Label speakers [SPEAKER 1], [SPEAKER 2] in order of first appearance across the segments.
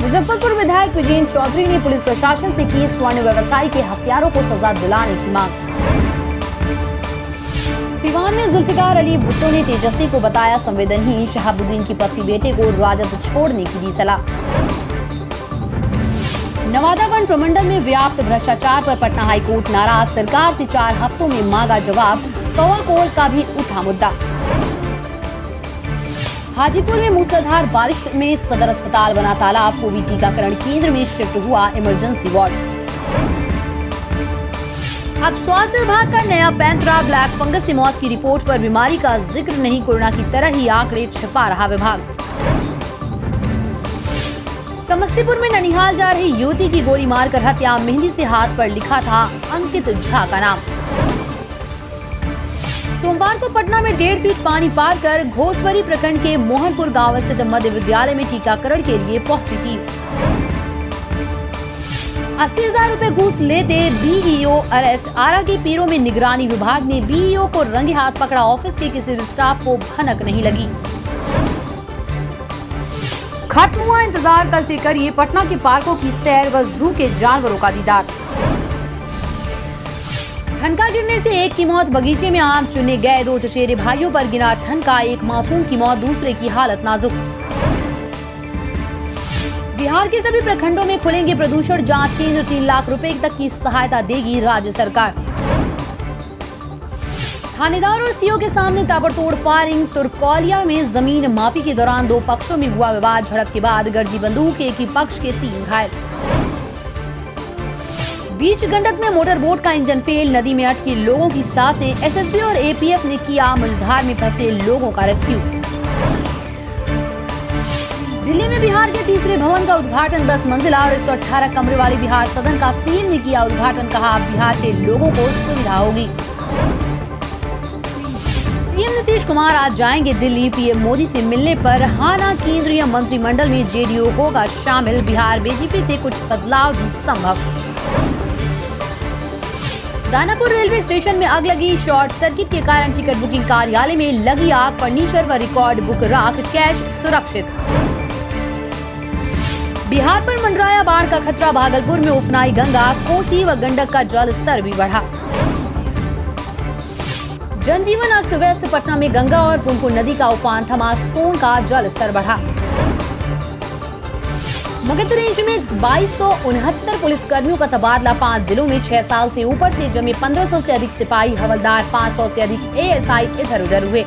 [SPEAKER 1] मुजफ्फरपुर विधायक विजेंद्र चौधरी ने पुलिस प्रशासन से की स्वर्ण व्यवसायी के हत्यारों को सजा दिलाने की मांग। सिवान में जुल्फिकार अली भुट्टो ने तेजस्वी को बताया संवेदनहीन, शहाबुद्दीन की पत्नी बेटे को राजद छोड़ने की दी सलाह। नवादा वन प्रमंडल में व्याप्त भ्रष्टाचार पर पटना हाईकोर्ट नाराज, सरकार से 4 हफ्तों में मांगा जवाब, कौवा कोल का भी उठा मुद्दा। हाजीपुर में मूसलाधार बारिश में सदर अस्पताल बना तालाब, कोविड टीकाकरण केंद्र में शिफ्ट हुआ इमरजेंसी वार्ड। अब स्वास्थ्य विभाग का नया पैंतरा, ब्लैक फंगस से मौत की रिपोर्ट पर बीमारी का जिक्र नहीं, कोरोना की तरह ही आंकड़े छिपा रहा विभाग। समस्तीपुर में ननिहाल जा रही युवती की गोली मारकर हत्या, मेहंदी से हाथ पर लिखा था अंकित झा का नाम। सोमवार को पटना में 1.5 फीट पानी पार कर घोसवरी प्रखंड के मोहनपुर गांव स्थित मध्य विद्यालय में टीकाकरण के लिए पहुंची टीम। 80,000 रुपए घूस लेते बीईओ अरेस्ट, आरा के पीरों में निगरानी विभाग ने बीईओ को रंगे हाथ पकड़ा, ऑफिस के किसी भी स्टाफ को भनक नहीं लगी। खत्म हुआ इंतजार, कल से करिए पटना के पार्कों की सैर व जू के जानवरों का दीदार। ठनका गिरने से एक की मौत, बगीचे में आम चुनने गए 2 चचेरे भाइयों पर गिरा ठनका, एक मासूम की मौत, दूसरे की हालत नाजुक। बिहार के सभी प्रखंडों में खुलेंगे प्रदूषण जांच केंद्र, 3 लाख रुपए तक की सहायता देगी राज्य सरकार। थानेदार और सीओ के सामने ताबड़तोड़ फायरिंग, तुर्कौलिया में जमीन मापी के दौरान 2 पक्षों में हुआ विवाद, झड़प के बाद गरजी बंदूक, एक ही पक्ष के 3 घायल। बीच गंडक में मोटर बोट का इंजन फेल, नदी में अटकी लोगों की सांसें, एसएसबी और एपीएफ ने किया मझधार में फंसे लोगों का रेस्क्यू। दिल्ली में बिहार के तीसरे भवन का उद्घाटन, 10 मंजिला और 118 कमरे वाले बिहार सदन का सीएम ने किया उद्घाटन, कहा बिहार के लोगों को सुविधा होगी। सीएम नीतीश कुमार आज जाएंगे दिल्ली, पीएम मोदी से मिलने पर हाना केंद्रीय मंत्रिमंडल में जेडीयू होगा शामिल, बिहार बीजेपी से कुछ बदलाव भी संभव। दानापुर रेलवे स्टेशन में आग लगी, शॉर्ट सर्किट के कारण टिकट बुकिंग कार्यालय में लगी आग, फर्नीचर व रिकॉर्ड बुक राख, कैश सुरक्षित। बिहार पर मंडराया बाढ़ का खतरा, भागलपुर में उफनाई गंगा, कोसी व गंडक का जल स्तर भी बढ़ा। जनजीवन अस्त व्यस्त, पटना में गंगा और पुनपुन नदी का उफान थमा, सोन का जल स्तर बढ़ा। मगध रेंज में 2269 पुलिसकर्मियों का तबादला, 5 जिलों में 6 साल से ऊपर से जमे 1500 से अधिक सिपाही, हवलदार, 500 से अधिक एएसआई इधर उधर हुए।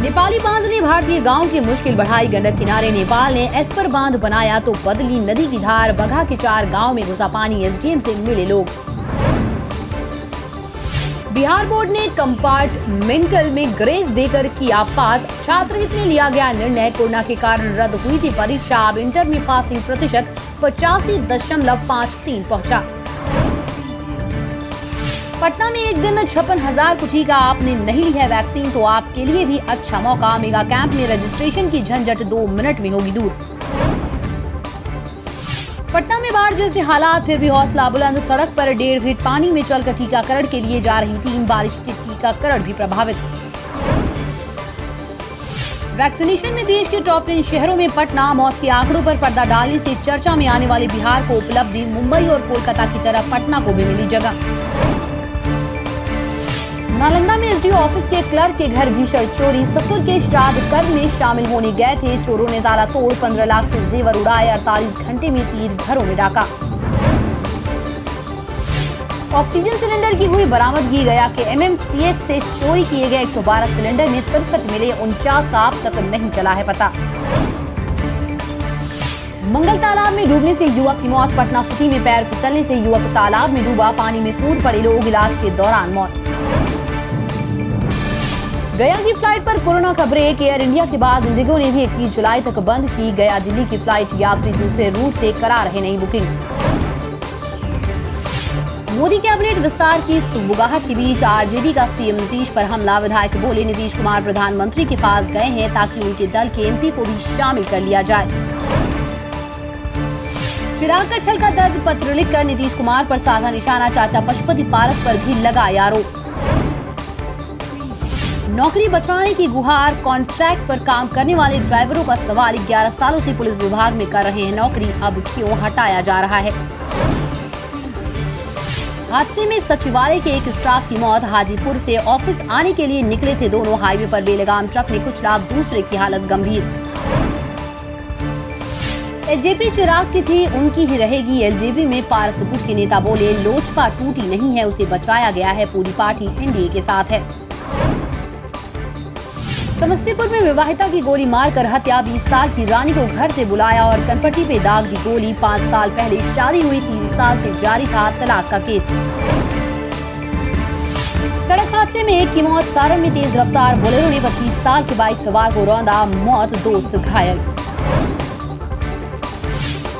[SPEAKER 1] नेपाली बांध ने भारतीय गांव की मुश्किल बढ़ाई, गंडक किनारे नेपाल ने एस्पर बांध बनाया तो बदली नदी की धार, बघा के 4 गांव में घुसा पानी, एसडीएम से मिले लोग। बिहार बोर्ड ने कंपार्टमेंटल में ग्रेस देकर किया पास, छात्र हित में लिया गया निर्णय, कोरोना के कारण रद्द हुई थी परीक्षा, अब इंटर में पासिंग प्रतिशत 85.53 पहुंचा। पटना में एक दिन में 56,000 को टीका, आपने नहीं ली है वैक्सीन तो आपके लिए भी अच्छा मौका, मेगा कैंप में रजिस्ट्रेशन की झंझट 2 मिनट में होगी दूर। पटना में बाढ़ जैसे हालात, फिर भी हौसला बुलंद, सड़क पर 1.5 फीट पानी में चलकर टीकाकरण के लिए जा रही टीम, बारिश से टीकाकरण भी प्रभावित। वैक्सीनेशन में देश के टॉप 10 शहरों में पटना, मौत के आंकड़ों पर पर्दा डालने से चर्चा में आने वाले बिहार को उपलब्धि, मुंबई और कोलकाता की तरह पटना को भी मिली जगह। नालंदा में एसडीओ ऑफिस के क्लर्क के घर भीषण चोरी, ससुर के श्राद्ध कर्म में शामिल होने गए थे, चोरों ने ताला तोड़ 15 लाख के जेवर उड़ाए, 48 घंटे में 3 घरों में डाका। ऑक्सीजन सिलेंडर की हुई बरामदगी, गया के एमएमसीएच से चोरी किए गए 112 सिलेंडर में 63 मिले, 49 का अब तक नहीं चला है पता। मंगल तालाब में डूबने से युवक की मौत, पटना सिटी में पैर फिसलने से युवक तालाब में डूबा, पानी में कूद पड़े लोग, इलाज के दौरान मौत। गया की फ्लाइट पर कोरोना का ब्रेक, एयर इंडिया के बाद इंडिगो ने भी 21 जुलाई तक बंद की गया दिल्ली की फ्लाइट, यात्री दूसरे रूट से करा रहे नई बुकिंग। मोदी कैबिनेट विस्तार की सुगबुगाहट के बीच आरजेडी का सीएम नीतीश पर हमला, विधायक बोले नीतीश कुमार प्रधानमंत्री के पास गए हैं ताकि उनके दल के एमपी को भी शामिल कर लिया जाए। चिराग का छल का दर्द पत्र लिखकर नीतीश कुमार पर साधा निशाना, चाचा पशुपति पारस पर भी लगाया आरोप। नौकरी बचाने की गुहार, कॉन्ट्रैक्ट पर काम करने वाले ड्राइवरों का सवाल। 11 सालों से पुलिस विभाग में कर रहे हैं नौकरी, अब क्यों हटाया जा रहा है। हादसे में सचिवालय के एक स्टाफ की मौत। हाजीपुर से ऑफिस आने के लिए निकले थे दोनों, हाईवे पर बेलगाम ट्रक ने कुचला, दूसरे की हालत गंभीर। एलजेपी चिराग की थी, उनकी ही रहेगी। एलजेपी में पारस गुट के नेता बोले, लोजपा टूटी नहीं है, उसे बचाया गया है, पूरी पार्टी एनडीए के साथ है। समस्तीपुर में विवाहिता की गोली मारकर हत्या। 20 साल की रानी को घर से बुलाया और कनपट्टी पे दाग दी गोली। 5 साल पहले शादी हुई, 3 साल से जारी था तलाक का केस। सड़क हादसे में एक की मौत। सारण में तेज रफ्तार बोलेरो ने 25 साल के बाइक सवार को रौंदा, मौत, दोस्त घायल।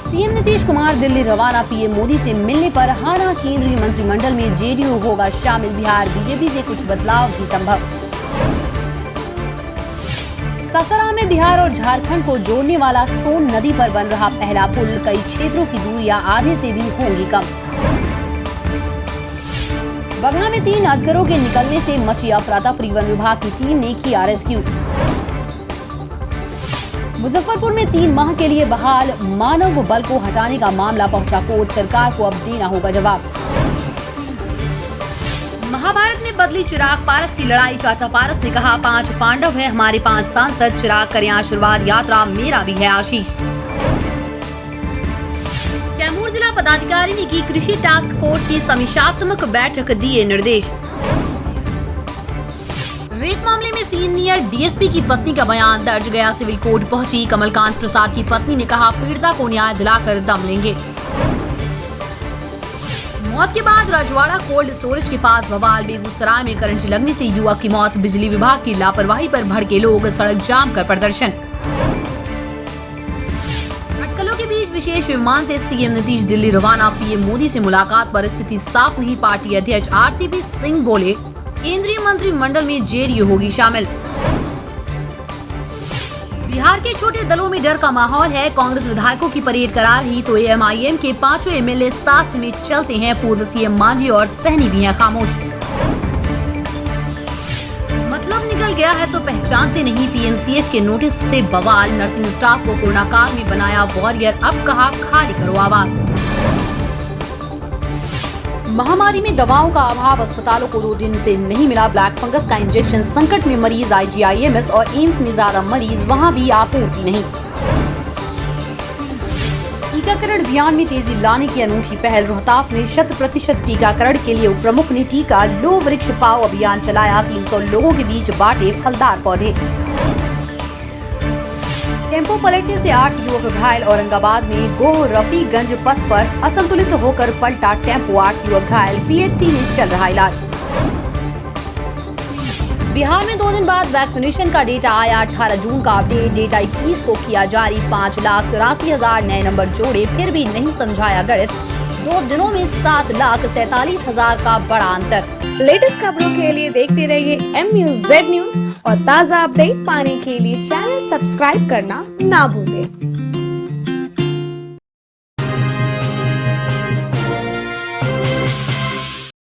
[SPEAKER 1] सीएम नीतीश कुमार दिल्ली रवाना। पीएम मोदी से मिलने पर हाना, केंद्रीय मंत्रिमंडल में जेडीयू होगा शामिल। बिहार बीजेपी से कुछ बदलाव भी संभव। सासाराम में बिहार और झारखंड को जोड़ने वाला सोन नदी पर बन रहा पहला पुल। कई क्षेत्रों की दूरियां आधे से भी होंगी कम। बगहा में 3 अजगरों के निकलने से मची अफरा-तफरी। वन विभाग की टीम ने किया रेस्क्यू। मुजफ्फरपुर में 3 माह के लिए बहाल मानव बल को हटाने का मामला पहुंचा कोर्ट। सरकार को अब देना होगा जवाब। महाभारत में बदली चिराग पारस की लड़ाई। चाचा पारस ने कहा, 5 पांडव है हमारे 5 सांसद। चिराग करें आशीर्वाद यात्रा, मेरा भी है आशीष। कैमूर जिला पदाधिकारी ने की कृषि टास्क फोर्स की समीक्षात्मक बैठक, दिए निर्देश। रेप मामले में सीनियर डीएसपी की पत्नी का बयान दर्ज। गया सिविल कोर्ट पहुंची। कमलकांत प्रसाद की पत्नी ने कहा, पीड़िता को न्याय दिलाकर दम लेंगे। मौत के बाद राजवाड़ा कोल्ड स्टोरेज के पास बवाल। बेगूसराय में करंट लगने से युवक की मौत। बिजली विभाग की लापरवाही पर भड़के लोग, सड़क जाम कर प्रदर्शन। अटकलों के बीच विशेष विमान से सीएम नीतीश दिल्ली रवाना। पीएम मोदी से मुलाकात पर स्थिति साफ नहीं। पार्टी अध्यक्ष आरसीपी सिंह बोले, केंद्रीय मंत्रिमंडल में जेडीयू होगी शामिल। बिहार के छोटे दलों में डर का माहौल है। कांग्रेस विधायकों की परेड करा रही तो एमआईएम के 5 एमएलए साथ में चलते हैं। पूर्व सीएम मांझी और सहनी भी हैं खामोश। मतलब निकल गया है तो पहचानते नहीं। पीएमसीएच के नोटिस से बवाल। नर्सिंग स्टाफ को कोरोना काल में बनाया वॉरियर, अब कहा खाली करो आवास। महामारी में दवाओं का अभाव। अस्पतालों को 2 दिन से नहीं मिला ब्लैक फंगस का इंजेक्शन। संकट में मरीज। आईजीआईएमएस और एम्स में ज्यादा मरीज, वहां भी आपूर्ति नहीं। टीकाकरण अभियान में तेजी लाने की अनूठी पहल। रोहतास में 100% टीकाकरण के लिए उपप्रमुख ने टीका लो वृक्ष पाओ अभियान चलाया। 300 लोगों के बीच बांटे फलदार पौधे। टेम्पो पलटने से 8 युवक घायल। औरंगाबाद में गोह रफीगंज पथ पर असंतुलित होकर पलटा टेम्पो, 8 युवक घायल। पीएचसी में चल रहा इलाज। बिहार में 2 दिन बाद वैक्सीनेशन का डेटा आया। 18 जून का अपडेट। डेटा 21 को किया जारी। 5,83,000 नए नंबर जोड़े, फिर भी नहीं समझाया गणित। 2 दिनों में 7,47,000 का बड़ा अंतर।
[SPEAKER 2] लेटेस्ट खबरों के लिए देखते रहिए MUZ न्यूज और ताज़ा अपडेट पाने के लिए चैनल सब्सक्राइब करना ना भूलें।